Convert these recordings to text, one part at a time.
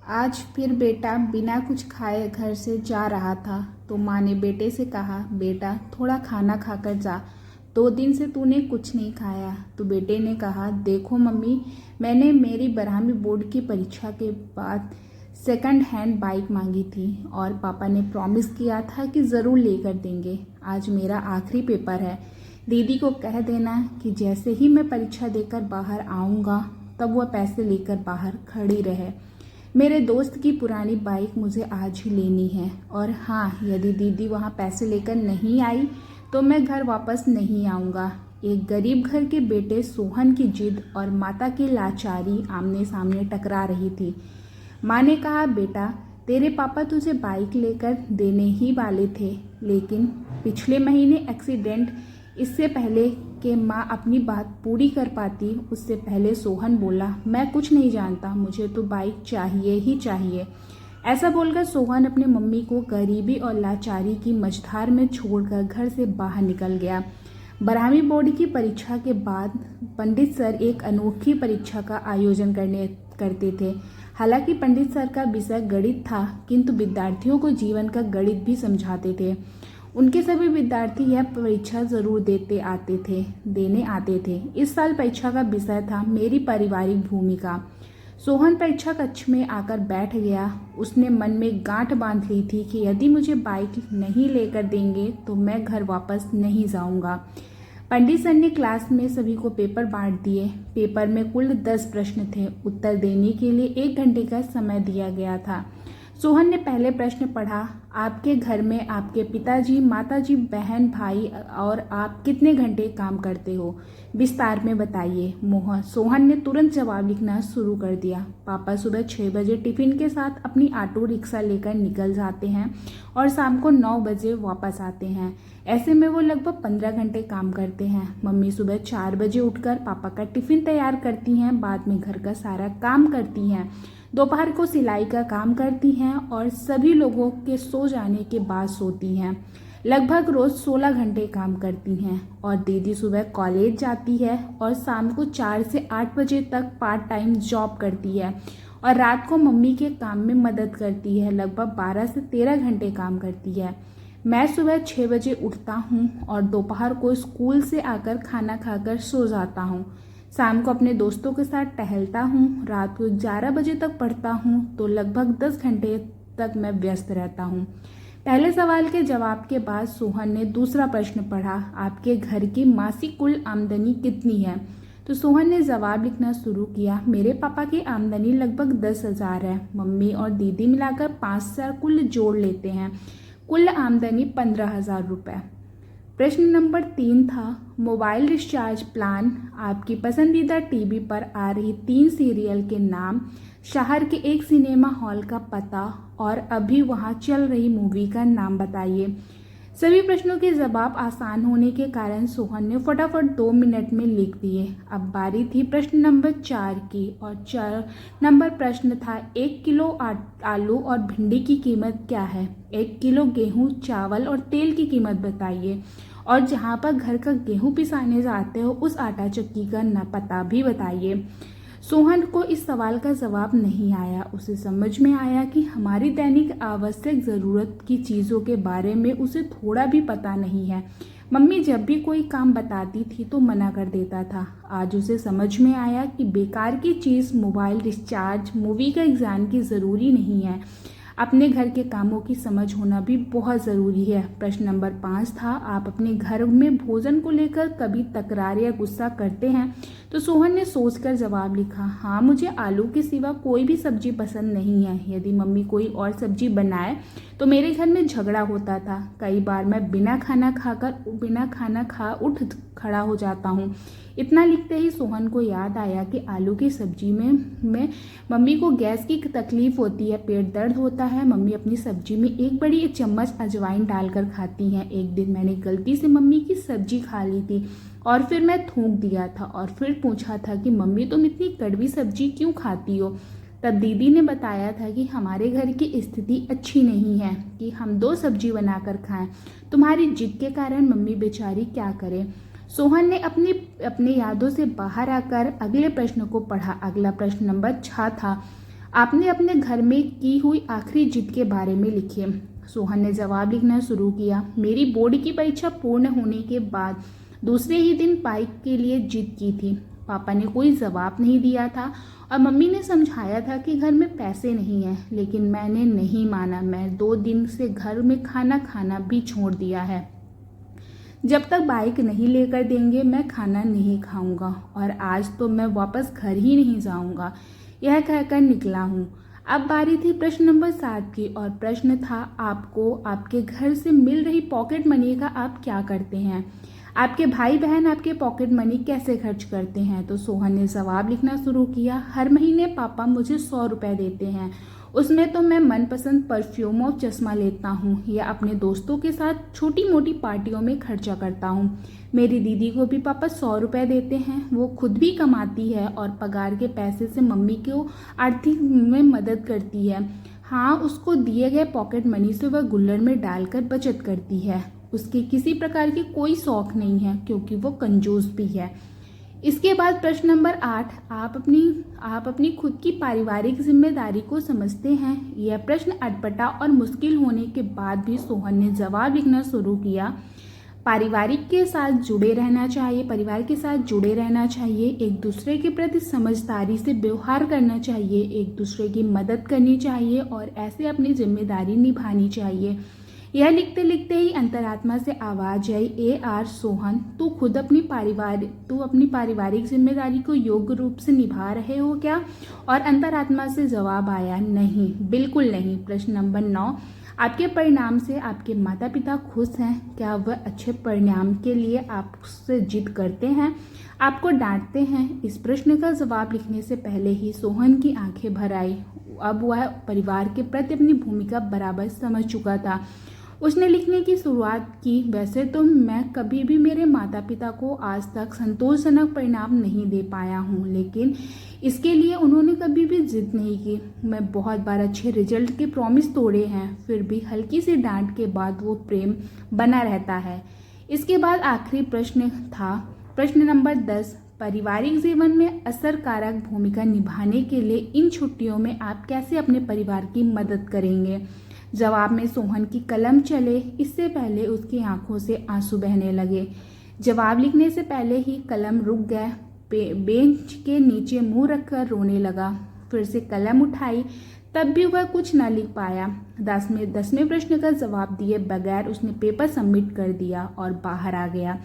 आज फिर बेटा बिना कुछ खाए घर से जा रहा था तो माँ ने बेटे से कहा, बेटा थोड़ा खाना खाकर जा, 2 दिन से तूने कुछ नहीं खाया। तो बेटे ने कहा, देखो मम्मी, मैंने मेरी 12वीं बोर्ड की परीक्षा के बाद सेकंड हैंड बाइक मांगी थी और पापा ने प्रॉमिस किया था कि ज़रूर लेकर देंगे। आज मेरा आखिरी पेपर है। दीदी को कह देना कि जैसे ही मैं परीक्षा देकर बाहर आऊँगा तब वह पैसे लेकर बाहर खड़ी रहे। मेरे दोस्त की पुरानी बाइक मुझे आज ही लेनी है। और हाँ, यदि दीदी वहाँ पैसे लेकर नहीं आई तो मैं घर वापस नहीं आऊँगा। एक गरीब घर के बेटे सोहन की जिद और माता की लाचारी आमने सामने टकरा रही थी। माँ ने कहा, बेटा तेरे पापा तुझे बाइक लेकर देने ही वाले थे, लेकिन पिछले महीने एक्सीडेंट। इससे पहले कि माँ अपनी बात पूरी कर पाती उससे पहले सोहन बोला, मैं कुछ नहीं जानता, मुझे तो बाइक चाहिए ही चाहिए। ऐसा बोलकर सोहन अपनी मम्मी को गरीबी और लाचारी की मझधार में छोड़कर घर से बाहर निकल गया। 12वीं बोर्ड की परीक्षा के बाद पंडित सर एक अनोखी परीक्षा का आयोजन करते थे। हालांकि पंडित सर का विषय गणित था, किंतु विद्यार्थियों को जीवन का गणित भी समझाते थे। उनके सभी विद्यार्थी यह परीक्षा जरूर देने आते थे। इस साल परीक्षा का विषय था मेरी पारिवारिक भूमिका। सोहन परीक्षा कक्ष में आकर बैठ गया। उसने मन में गांठ बांध ली थी कि यदि मुझे बाइक नहीं लेकर देंगे तो मैं घर वापस नहीं जाऊंगा। पंडित सर ने क्लास में सभी को पेपर बांट दिए। पेपर में कुल 10 प्रश्न थे। उत्तर देने के लिए 1 घंटे का समय दिया गया था। सोहन ने पहले प्रश्न पढ़ा, आपके घर में आपके पिताजी, माताजी, बहन, भाई और आप कितने घंटे काम करते हो? विस्तार में बताइए। सोहन ने तुरंत जवाब लिखना शुरू कर दिया। पापा सुबह 6 बजे टिफिन के साथ अपनी ऑटो रिक्शा लेकर निकल जाते हैं और शाम को 9 बजे वापस आते हैं। ऐसे में वो लगभग 15 घंटे काम करते हैं। मम्मी सुबह 4 बजे उठकर पापा का टिफिन तैयार करती हैं, बाद में घर का सारा काम करती हैं, दोपहर को सिलाई का काम करती हैं और सभी लोगों के सो जाने के बाद सोती हैं। लगभग रोज 16 घंटे काम करती हैं। और दीदी सुबह कॉलेज जाती है और शाम को 4 से 8 बजे तक पार्ट टाइम जॉब करती है और रात को मम्मी के काम में मदद करती है। लगभग 12 से 13 घंटे काम करती है। मैं सुबह 6 बजे उठता हूँ और दोपहर को स्कूल से आकर खाना खाकर सो जाता हूँ। शाम को अपने दोस्तों के साथ टहलता हूँ। रात को 11 बजे तक पढ़ता हूँ, तो लगभग 10 घंटे तक मैं व्यस्त रहता हूँ। पहले सवाल के जवाब के बाद सोहन ने दूसरा प्रश्न पढ़ा, आपके घर की मासिक कुल आमदनी कितनी है? तो सोहन ने जवाब लिखना शुरू किया, मेरे पापा की आमदनी लगभग 10,000 है। मम्मी और दीदी मिलाकर 5,000 कुल जोड़ लेते हैं। कुल आमदनी 15,000 रुपये। प्रश्न नंबर 3 था, मोबाइल रिचार्ज प्लान, आपकी पसंदीदा टीवी पर आ रही 3 सीरियल के नाम, शहर के एक सिनेमा हॉल का पता और अभी वहां चल रही मूवी का नाम बताइए। सभी प्रश्नों के जवाब आसान होने के कारण सोहन ने फटाफट 2 मिनट में लिख दिए। अब बारी थी प्रश्न नंबर 4 की और 4 नंबर प्रश्न था, 1 किलो आलू और भिंडी की कीमत क्या है? 1 किलो गेहूं, चावल और तेल की कीमत बताइए। और जहां पर घर का गेहूं पिसाने जाते हो उस आटा चक्की का पता भी बताइए। सोहन को इस सवाल का जवाब नहीं आया। उसे समझ में आया कि हमारी दैनिक आवश्यक ज़रूरत की चीज़ों के बारे में उसे थोड़ा भी पता नहीं है। मम्मी जब भी कोई काम बताती थी तो मना कर देता था। आज उसे समझ में आया कि बेकार की चीज़ मोबाइल रिचार्ज, मूवी का एग्जाम की ज़रूरी नहीं है। अपने घर के कामों की समझ होना भी बहुत ज़रूरी है। प्रश्न नंबर 5 था, आप अपने घर में भोजन को लेकर कभी तकरार या गुस्सा करते हैं? तो सोहन ने सोचकर जवाब लिखा, हाँ, मुझे आलू के सिवा कोई भी सब्जी पसंद नहीं है। यदि मम्मी कोई और सब्जी बनाए तो मेरे घर में झगड़ा होता था। कई बार मैं बिना खाना खा उठ खड़ा हो जाता हूँ। इतना लिखते ही सोहन को याद आया कि आलू की सब्जी में मम्मी को गैस की तकलीफ होती है, पेट दर्द होता है। मम्मी अपनी सब्जी में 1 बड़ी चम्मच अजवाइन डालकर खाती हैं। एक दिन मैंने गलती से मम्मी की सब्जी खा ली थी और फिर मैं थूक दिया था और फिर पूछा था कि मम्मी तुम इतनी कड़वी सब्जी क्यों खाती हो? तब दीदी ने बताया था कि हमारे घर की स्थिति अच्छी नहीं है कि हम 2 सब्जी बनाकर खाएं। तुम्हारी जिद के कारण मम्मी बेचारी क्या करे। सोहन ने अपनी यादों से बाहर आकर अगले प्रश्न को पढ़ा। अगला प्रश्न नंबर 6 था, आपने अपने घर में की हुई आखिरी जिद के बारे में लिखिए। सोहन ने जवाब लिखना शुरू किया। मेरी बोर्ड की परीक्षा पूर्ण होने के बाद दूसरे ही दिन बाइक के लिए जिद की थी। पापा ने कोई जवाब नहीं दिया था और मम्मी ने समझाया था कि घर में पैसे नहीं हैं, लेकिन मैंने नहीं माना। मैं 2 दिन से घर में खाना खाना भी छोड़ दिया है। जब तक बाइक नहीं लेकर देंगे मैं खाना नहीं खाऊंगा और आज तो मैं वापस घर ही नहीं जाऊंगा, यह कहकर निकला हूँ। अब बारी थी प्रश्न नंबर 7 की और प्रश्न था, आपको आपके घर से मिल रही पॉकेट मनी का आप क्या करते हैं? आपके भाई बहन आपके पॉकेट मनी कैसे खर्च करते हैं? तो सोहन ने जवाब लिखना शुरू किया। हर महीने पापा मुझे 100 रुपये देते हैं, उसमें तो मैं मनपसंद परफ्यूम और चश्मा लेता हूँ या अपने दोस्तों के साथ छोटी मोटी पार्टियों में खर्चा करता हूँ। मेरी दीदी को भी पापा 100 रुपये देते हैं, वो खुद भी कमाती है और पगार के पैसे से मम्मी को आर्थिक में मदद करती है। हाँ, उसको दिए गए पॉकेट मनी से वह गुल्लर में डालकर बचत करती है। उसके किसी प्रकार की कोई शौक नहीं है क्योंकि वो कंजूस भी है। इसके बाद प्रश्न नंबर 8, आप अपनी खुद की पारिवारिक जिम्मेदारी को समझते हैं? यह प्रश्न अटपटा और मुश्किल होने के बाद भी सोहन ने जवाब लिखना शुरू किया। परिवार के साथ जुड़े रहना चाहिए, एक दूसरे के प्रति समझदारी से व्यवहार करना चाहिए, एक दूसरे की मदद करनी चाहिए और ऐसे अपनी जिम्मेदारी निभानी चाहिए। यह लिखते लिखते ही अंतरात्मा से आवाज आई, AR सोहन, तू अपनी पारिवारिक जिम्मेदारी को योग्य रूप से निभा रहे हो क्या? और अंतरात्मा से जवाब आया, नहीं, बिल्कुल नहीं। प्रश्न नंबर 9, आपके परिणाम से आपके माता पिता खुश हैं? क्या वह अच्छे परिणाम के लिए आपसे जिद करते हैं, आपको डांटते हैं? इस प्रश्न का जवाब लिखने से पहले ही सोहन की आंखें भर आई। अब वह परिवार के प्रति अपनी भूमिका बराबर समझ चुका था। उसने लिखने की शुरुआत की, वैसे तो मैं कभी भी मेरे माता पिता को आज तक संतोषजनक परिणाम नहीं दे पाया हूँ, लेकिन इसके लिए उन्होंने कभी भी जिद नहीं की। मैं बहुत बार अच्छे रिजल्ट के प्रॉमिस तोड़े हैं, फिर भी हल्की सी डांट के बाद वो प्रेम बना रहता है। इसके बाद आखिरी प्रश्न था प्रश्न नंबर 10, पारिवारिक जीवन में असरकारक भूमिका निभाने के लिए इन छुट्टियों में आप कैसे अपने परिवार की मदद करेंगे? जवाब में सोहन की कलम चले, इससे पहले उसकी आंखों से आंसू बहने लगे। जवाब लिखने से पहले ही कलम रुक गया। बेंच के नीचे मुंह रखकर रोने लगा। फिर से कलम उठाई, तब भी वह कुछ न लिख पाया। 10वें प्रश्न का जवाब दिए बगैर उसने पेपर सबमिट कर दिया और बाहर आ गया।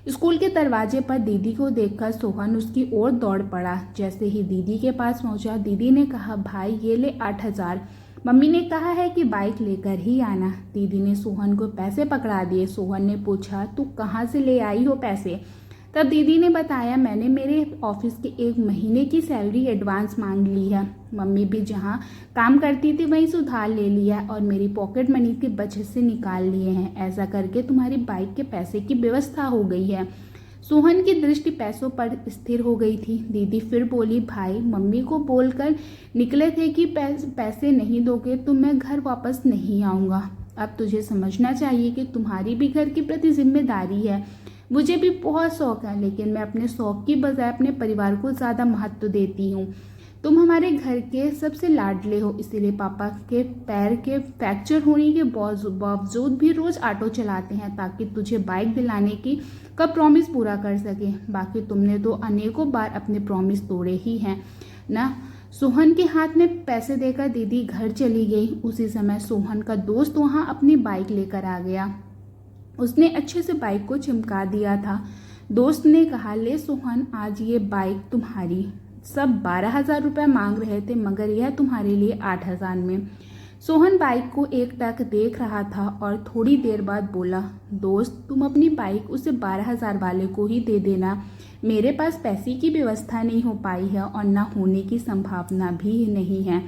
स्कूल के दरवाजे पर दीदी को देखकर सोहन उसकी ओर दौड़ पड़ा। जैसे ही दीदी के पास पहुंचा, दीदी ने कहा, भाई ये ले 8,000, मम्मी ने कहा है कि बाइक लेकर ही आना। दीदी ने सोहन को पैसे पकड़ा दिए। सोहन ने पूछा, तू कहाँ से ले आई हो पैसे? तब दीदी ने बताया, मैंने मेरे ऑफिस के 1 महीने की सैलरी एडवांस मांग ली है। मम्मी भी जहाँ काम करती थी वहीं से उधार ले लिया और मेरी पॉकेट मनी की बचत से निकाल लिए हैं। ऐसा करके तुम्हारी बाइक के पैसे की व्यवस्था हो गई है। सोहन की दृष्टि पैसों पर स्थिर हो गई थी। दीदी फिर बोली, भाई मम्मी को बोलकर निकले थे कि पैसे नहीं दोगे तो मैं घर वापस नहीं आऊँगा। अब तुझे समझना चाहिए कि तुम्हारी भी घर के प्रति जिम्मेदारी है। मुझे भी बहुत शौक है, लेकिन मैं अपने शौक की बजाय अपने परिवार को ज़्यादा महत्व देती हूँ। तुम हमारे घर के सबसे लाडले हो, इसीलिए पापा के पैर के फ्रैक्चर होने के बावजूद भी रोज ऑटो चलाते हैं ताकि तुझे बाइक दिलाने का प्रॉमिस पूरा कर सके। बाकी तुमने तो अनेकों बार अपने प्रॉमिस तोड़े ही हैं ना। सोहन के हाथ में पैसे देकर दीदी घर चली गई। उसी समय सोहन का दोस्त वहां अपनी बाइक लेकर आ गया। उसने अच्छे से बाइक को चमका दिया था। दोस्त ने कहा, ले सोहन, आज ये बाइक तुम्हारी। सब 12,000 रुपये मांग रहे थे, मगर यह तुम्हारे लिए 8,000 में। सोहन बाइक को एकटक देख रहा था और थोड़ी देर बाद बोला, दोस्त, तुम अपनी बाइक उसे 12,000 वाले को ही दे देना। मेरे पास पैसे की व्यवस्था नहीं हो पाई है और न होने की संभावना भी नहीं है।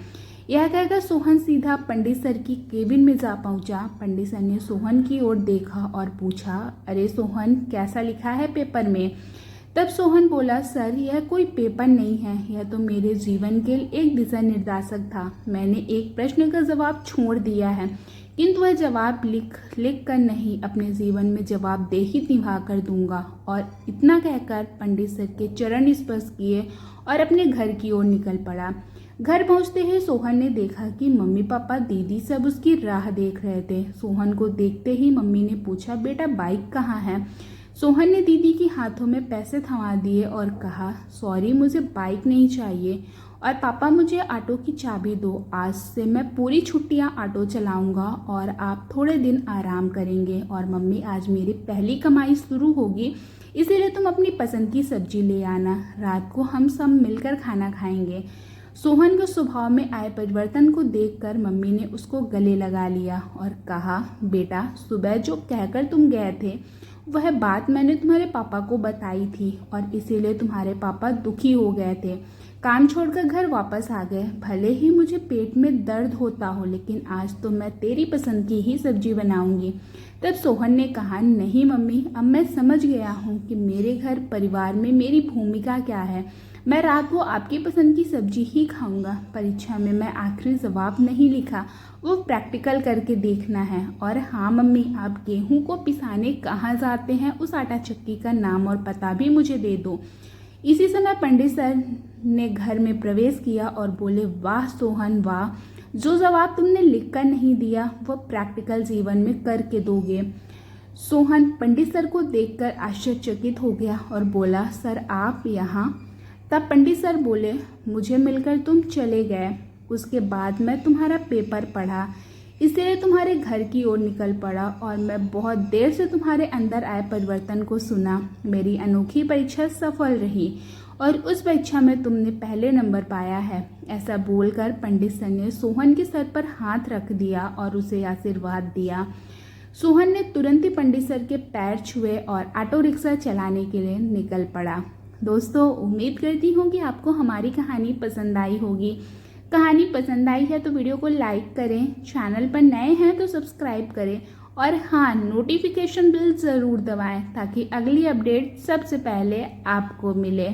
यह कहकर सोहन सीधा पंडित सर की केबिन में जा पहुंचा। पंडित सर ने सोहन की ओर देखा और पूछा, अरे सोहन, कैसा लिखा है पेपर में? तब सोहन बोला, सर, यह कोई पेपर नहीं है, यह तो मेरे जीवन के एक दिशा निर्देशक था। मैंने एक प्रश्न का जवाब छोड़ दिया है, किंतु वह जवाब लिख कर नहीं, अपने जीवन में जवाबदेही निभा कर दूंगा। और इतना कहकर पंडित सर के चरण स्पर्श किए और अपने घर की ओर निकल पड़ा। घर पहुंचते ही सोहन ने देखा कि मम्मी पापा दीदी सब उसकी राह देख रहे थे। सोहन को देखते ही मम्मी ने पूछा, बेटा बाइक कहाँ है? सोहन ने दीदी के हाथों में पैसे थमा दिए और कहा, सॉरी मुझे बाइक नहीं चाहिए, और पापा मुझे ऑटो की चाबी दो। आज से मैं पूरी छुट्टियां ऑटो चलाऊंगा और आप थोड़े दिन आराम करेंगे। और मम्मी आज मेरी पहली कमाई शुरू होगी, इसीलिए तुम अपनी पसंद की सब्जी ले आना, रात को हम सब मिलकर खाना खाएंगे। सोहन के स्वभाव में आए परिवर्तन को देखकर मम्मी ने उसको गले लगा लिया और कहा, बेटा सुबह जो कहकर तुम गए थे वह बात मैंने तुम्हारे पापा को बताई थी और इसीलिए तुम्हारे पापा दुखी हो गए थे, काम छोड़कर घर वापस आ गए। भले ही मुझे पेट में दर्द होता हो, लेकिन आज तो मैं तेरी पसंद की ही सब्जी बनाऊंगी। तब सोहन ने कहा, नहीं मम्मी, अब मैं समझ गया हूँ कि मेरे घर परिवार में मेरी भूमिका क्या है। मैं रात को आपकी पसंद की सब्जी ही खाऊंगा। परीक्षा में मैं आखिरी जवाब नहीं लिखा, वो प्रैक्टिकल करके देखना है। और हाँ मम्मी, आप गेहूं को पिसाने कहाँ जाते हैं, उस आटा चक्की का नाम और पता भी मुझे दे दो। इसी समय पंडित सर ने घर में प्रवेश किया और बोले, वाह सोहन वाह, जो जवाब तुमने लिखकर नहीं दिया वो प्रैक्टिकल जीवन में करके दोगे। सोहन पंडित सर को देखकर आश्चर्यचकित हो गया और बोला, सर आप यहाँ? तब पंडित सर बोले, मुझे मिलकर तुम चले गए, उसके बाद मैं तुम्हारा पेपर पढ़ा, इसलिए तुम्हारे घर की ओर निकल पड़ा और मैं बहुत देर से तुम्हारे अंदर आए परिवर्तन को सुना। मेरी अनोखी परीक्षा सफल रही और उस परीक्षा में तुमने पहले नंबर पाया है। ऐसा बोलकर पंडित सर ने सोहन के सर पर हाथ रख दिया और उसे आशीर्वाद दिया। सोहन ने तुरंत ही पंडित सर के पैर छुए और ऑटो रिक्शा चलाने के लिए निकल पड़ा। दोस्तों, उम्मीद करती हूँ कि आपको हमारी कहानी पसंद आई होगी। कहानी पसंद आई है तो वीडियो को लाइक करें, चैनल पर नए हैं तो सब्सक्राइब करें और हाँ, नोटिफिकेशन बेल ज़रूर दबाएं ताकि अगली अपडेट सबसे पहले आपको मिले।